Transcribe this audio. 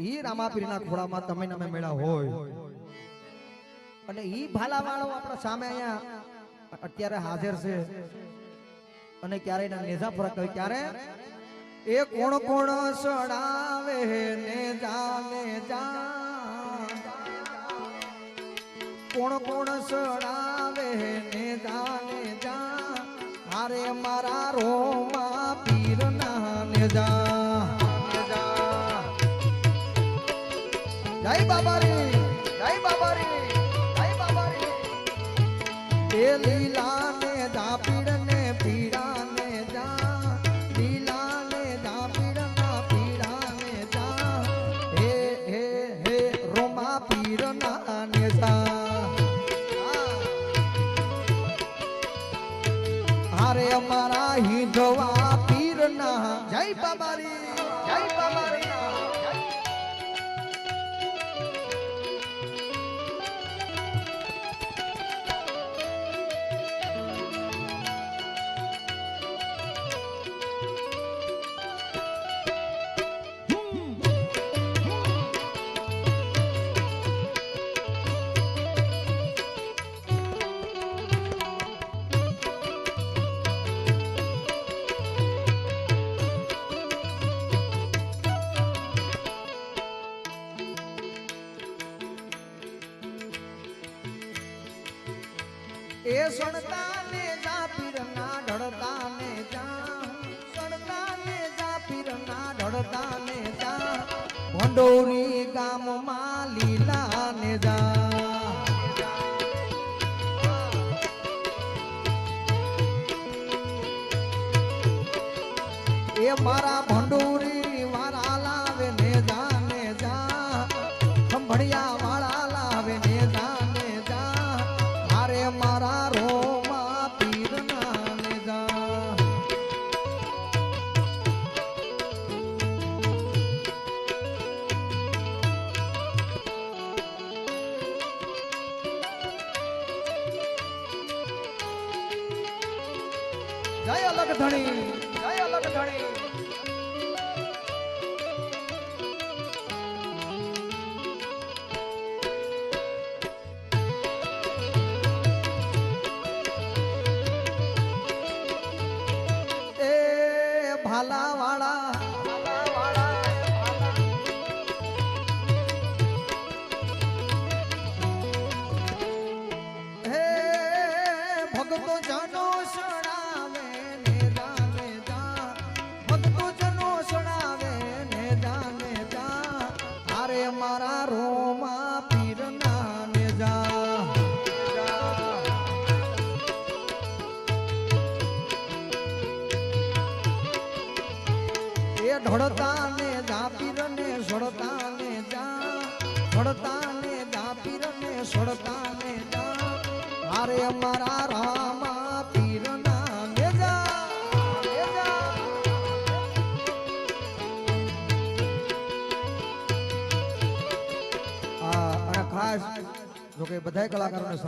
ઈ રામાપીરના ખોળામાં તમે નમે મેળા હોય અને ઈ ભાલાવાળો આપણા સામે અહીંયા અત્યારે હાજર છે અને ક્યારે એના નેજા ફરક હોય ક્યારે એ કોણ કોણ સડાવે ને જાને જા કોણ કોણ સડાવે ને જાને જા હારે મારા રોમા પીર ના ને જા જય બાબારી જય બાબારી જય બાબારી એ લીલા ને જા પીર ને પીડા ને જા લીલા ને જા પીર ના પીડા ને જા હે હે હે રોમા પીર ના ને જા હારે અમારા હિંદવા પીર ના જય બાબારી જય બાબારી એ સણતા ને જા પીર ના ઢળતા ને જા સણતા ને જા પીર ના ઢળતા ને જા ભંડોરી ગામમાં લીલા ને જા એ મારા ભંડોરી વાળા લાવે ને જા ખંભળિયા વાળા લાવે ને જા મારા રોમા પીર ના ને જા જય અલગ ધણી જય અલગ ધણી ભાલા વાળા હે ભગતો જનો સડાવે ને જાને જા ભગતો જનો સડાવે ને જાને જા અરે મારા રોમા પીર ના ને જા ઢળતા ને જા પીર ને સડતા ને જા ઢળતા ને જા પીર ને સડતા ને જા અરે મારા રામા પીર ના ને જા અને ખાસ જો કે બધા કલાકારોને